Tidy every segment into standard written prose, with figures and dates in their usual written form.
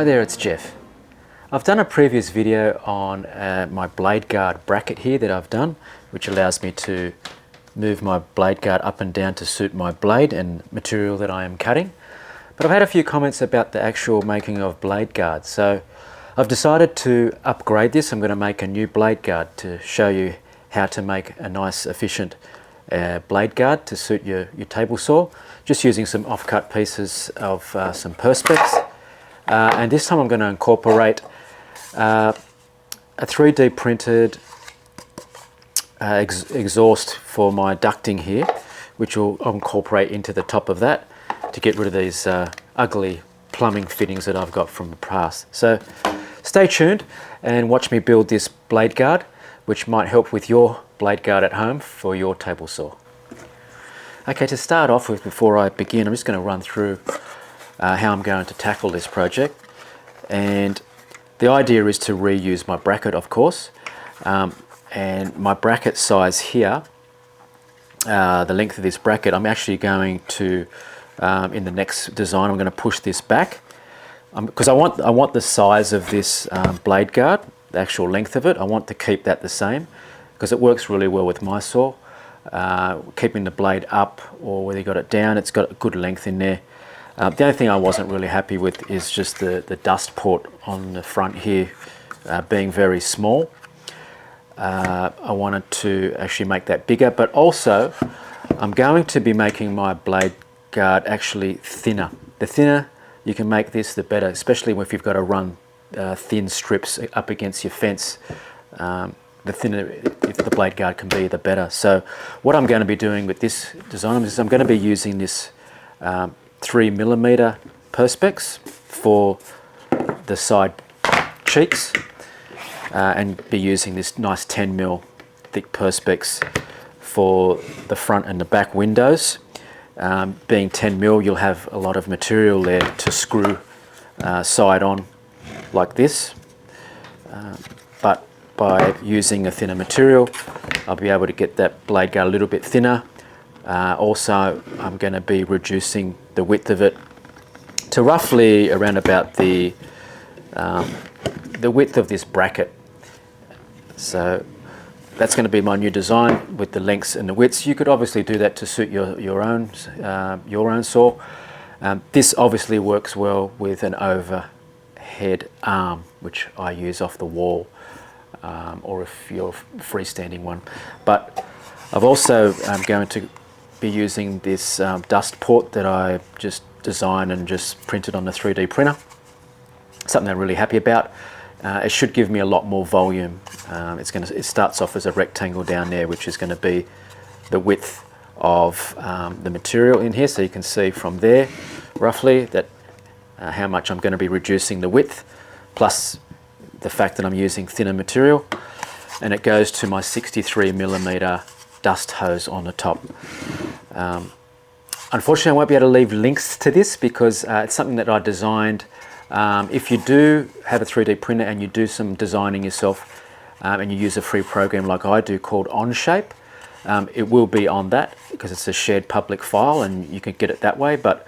Hi there, it's Jeff. I've done a previous video on my blade guard bracket here that I've done, which allows me to move my blade guard up and down to suit my blade and material that I am cutting. But I've had a few comments about the actual making of blade guards, so I've decided to upgrade this. I'm going to make a new blade guard to show you how to make a nice efficient blade guard to suit your table saw, just using some off-cut pieces of some Perspex. And this time I'm going to incorporate a 3D printed exhaust for my ducting here, which I'll incorporate into the top of that to get rid of these ugly plumbing fittings that I've got from the past. So stay tuned and watch me build this blade guard, which might help with your blade guard at home for your table saw. Okay, to start off with, before I begin, I'm just going to run through how I'm going to tackle this project. And the idea is to reuse my bracket, of course, and my bracket size here, the length of this bracket, I'm actually going to in the next design I'm going to push this back because I want the size of this blade guard, the actual length of it, I want to keep that the same because it works really well with my saw. Keeping the blade up or whether you got it down, it's got a good length in there. The only thing I wasn't really happy with is just the dust port on the front here being very small. I wanted to actually make that bigger, but also I'm going to be making my blade guard actually thinner. The thinner you can make this, the better, especially if you've got to run thin strips up against your fence. The thinner if the blade guard can be, the better. So what I'm going to be doing with this design is I'm going to be using this 3mm Perspex for the side cheeks and be using this nice 10mm thick Perspex for the front and the back windows. Being 10mm, you'll have a lot of material there to screw side on like this, but by using a thinner material I'll be able to get that blade guard a little bit thinner. Also I'm going to be reducing the width of it to roughly around about the width of this bracket. So that's going to be my new design with the lengths and the widths. You could obviously do that to suit your own saw. This obviously works well with an overhead arm, which I use off the wall, or if you're a freestanding one. But I've also going to be using this dust port that I just designed and just printed on the 3D printer. Something I'm really happy about. It should give me a lot more volume. It starts off as a rectangle down there, which is going to be the width of the material in here. So you can see from there roughly that how much I'm going to be reducing the width, plus the fact that I'm using thinner material, and it goes to my 63mm dust hose on the top. Unfortunately I won't be able to leave links to this because it's something that I designed. If you do have a 3D printer and you do some designing yourself and you use a free program like I do called Onshape, it will be on that because it's a shared public file and you can get it that way, but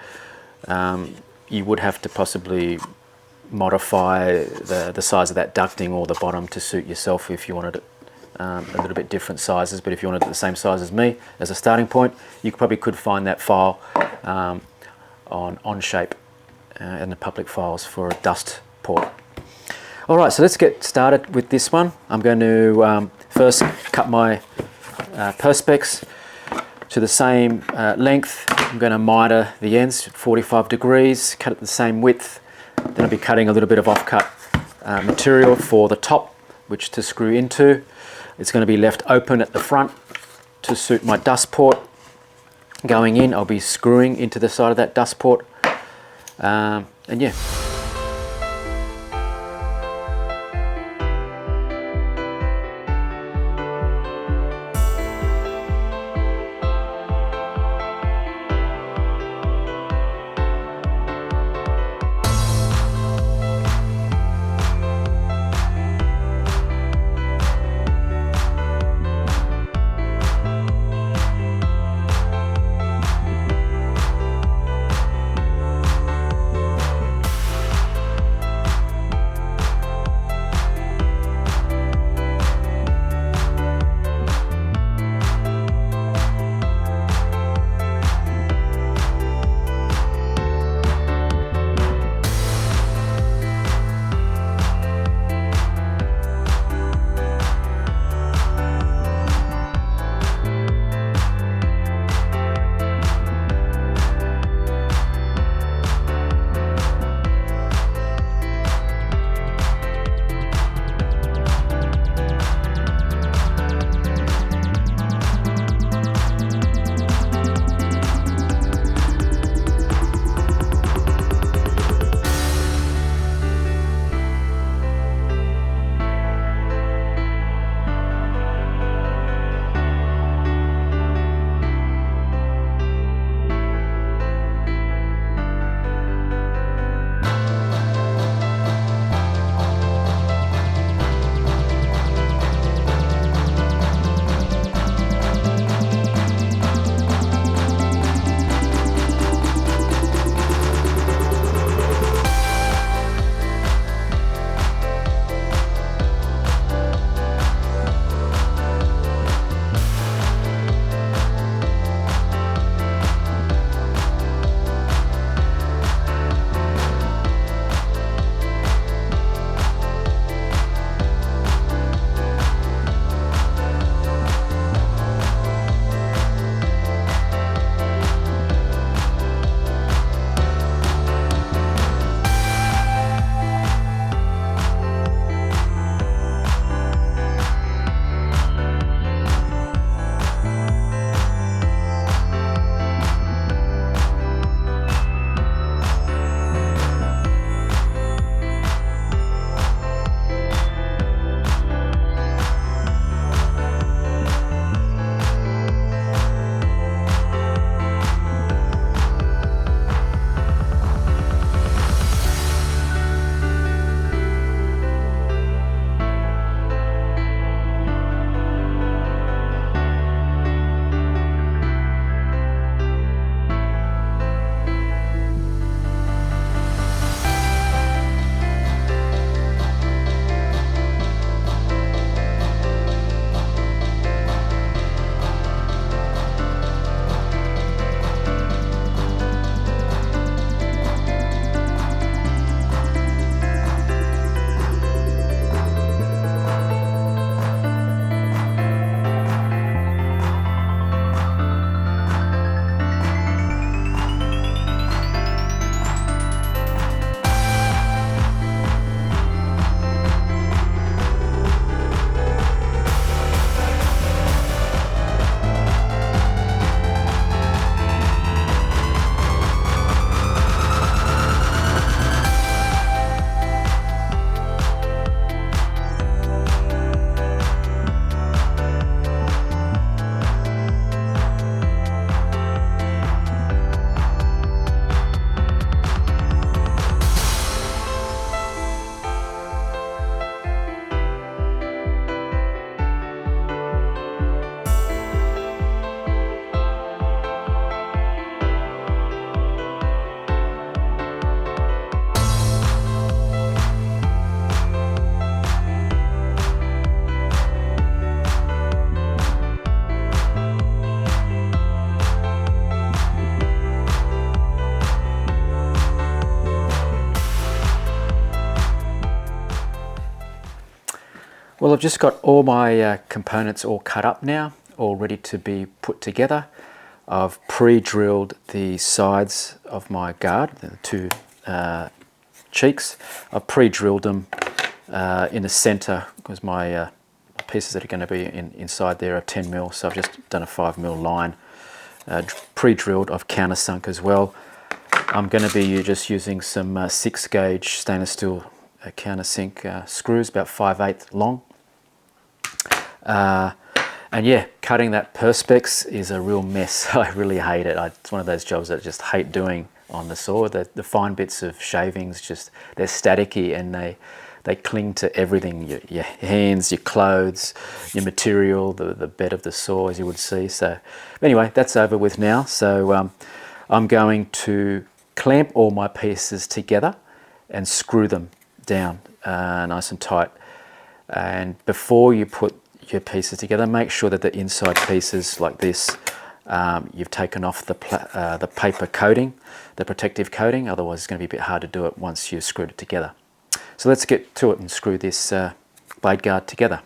you would have to possibly modify the size of that ducting or the bottom to suit yourself if you wanted it a little bit different sizes. But if you wanted it the same size as me as a starting point, you probably could find that file on Onshape and the public files for a dust port. Alright, so let's get started with this one. I'm going to first cut my Perspex to the same length. I'm going to miter the ends at 45 degrees, cut it the same width. Then I'll be cutting a little bit of off-cut material for the top, which to screw into. It's going to be left open at the front to suit my dust port. Going in, I'll be screwing into the side of that dust port. And yeah. I've just got all my components all cut up now, all ready to be put together. I've pre-drilled the sides of my guard, the two cheeks. I've pre-drilled them in the center because my pieces that are going to be inside there are 10 mil, so I've just done a 5 mil line. Pre-drilled, I've countersunk as well. I'm going to be just using some 6 gauge stainless steel countersink screws, about 5/8 long. And yeah, cutting that perspex is a real mess. I really hate it. It's one of those jobs that I just hate doing on the saw. The fine bits of shavings, just they're staticky and they cling to everything, your hands, your clothes, your material, the bed of the saw, as you would see. So anyway, that's over with now. So I'm going to clamp all my pieces together and screw them down nice and tight. And before you put your pieces together, make sure that the inside pieces like this, you've taken off the paper coating, the protective coating, otherwise it's going to be a bit hard to do it once you've screwed it together. So let's get to it and screw this blade guard together.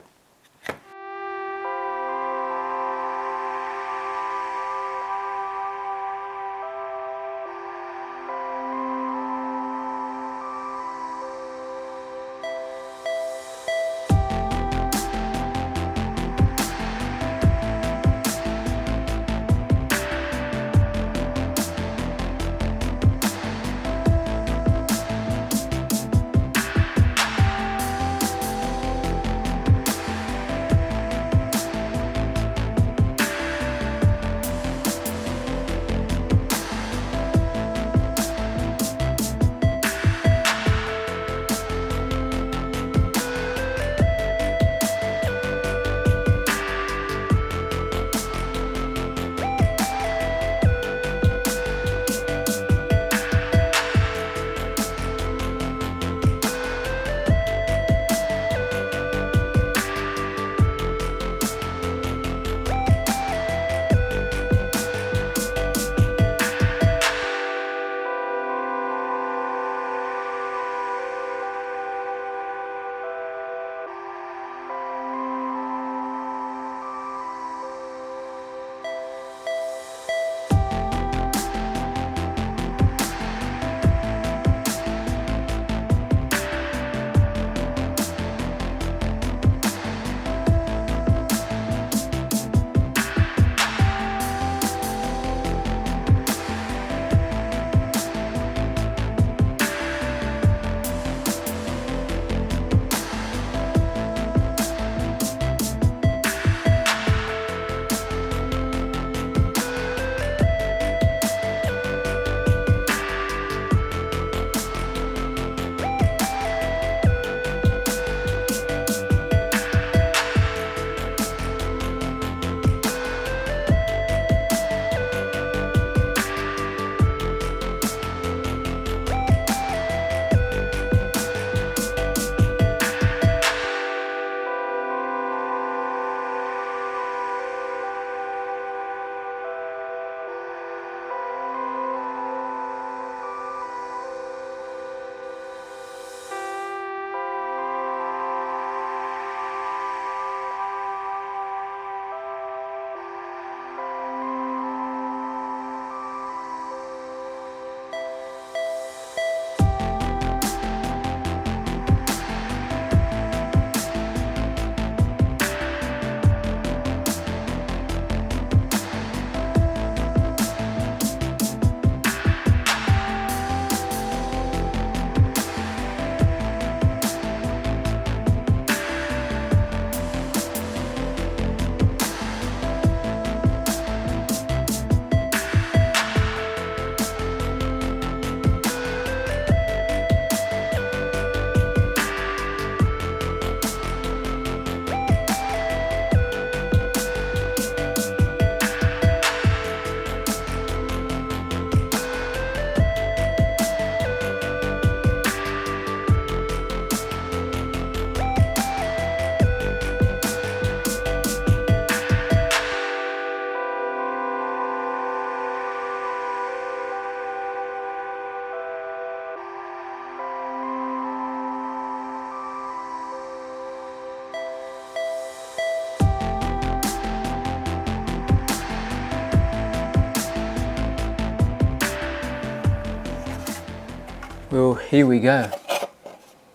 Well, here we go.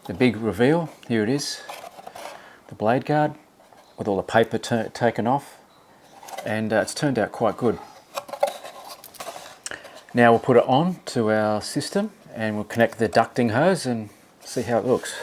The big reveal. Here it is. The blade guard with all the paper taken off, and it's turned out quite good. Now we'll put it on to our system and we'll connect the ducting hose and see how it looks.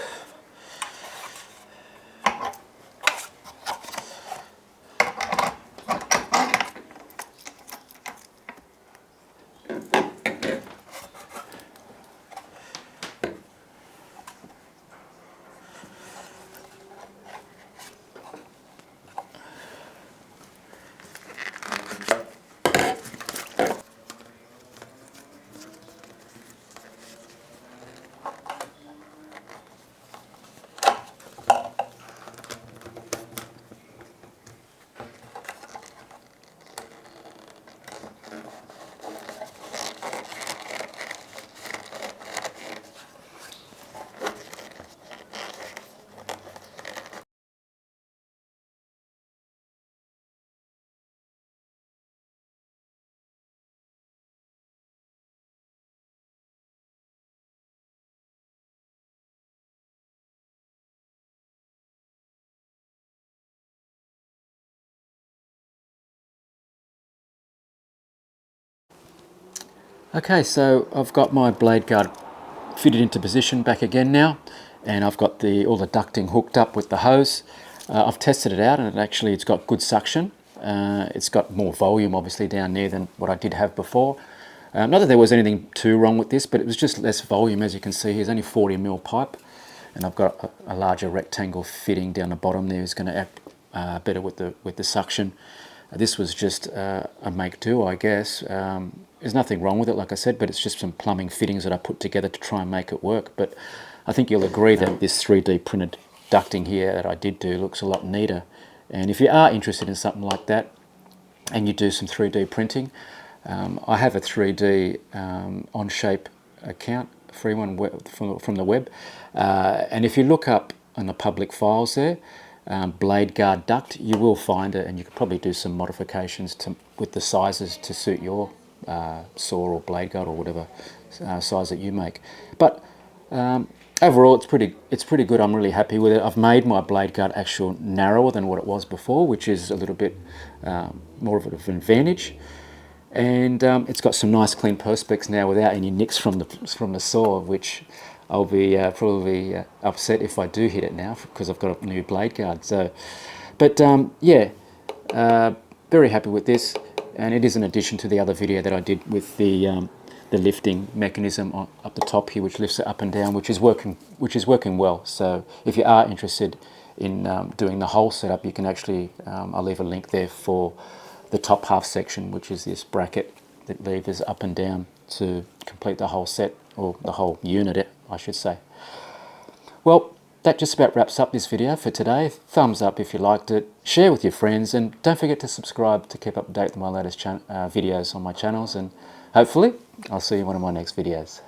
Okay, so I've got my blade guard fitted into position back again now, and I've got all the ducting hooked up with the hose. I've tested it out, and it's got good suction. It's got more volume obviously down there than what I did have before. Not that there was anything too wrong with this, but it was just less volume. As you can see, here's only 40mm pipe, and I've got a larger rectangle fitting down the bottom there. Is going to act better with the suction. This was just a make do, I guess. There's nothing wrong with it, like I said, but it's just some plumbing fittings that I put together to try and make it work. But I think you'll agree that this 3D printed ducting here that I did do looks a lot neater. And if you are interested in something like that and you do some 3D printing, I have a 3D Onshape account, free one from the web. And if you look up on the public files there, blade guard duct, you will find it, and you could probably do some modifications with the sizes to suit your saw or blade guard or whatever size that you make. But overall, it's pretty good. I'm really happy with it. I've made my blade guard actually narrower than what it was before, which is a little bit more of an advantage. And it's got some nice clean perspex now without any nicks from the saw, which I'll be probably upset if I do hit it now because I've got a new blade guard. So, but yeah, very happy with this, and it is an addition to the other video that I did with the lifting mechanism up the top here, which lifts it up and down, which is working well. So if you are interested in doing the whole setup, you can actually I'll leave a link there for the top half section, which is this bracket that levers up and down to complete the whole set, or the whole unit, I should say. Well, that just about wraps up this video for today. Thumbs up if you liked it, share with your friends, and don't forget to subscribe to keep up to date with my latest videos on my channels, and hopefully I'll see you in one of my next videos.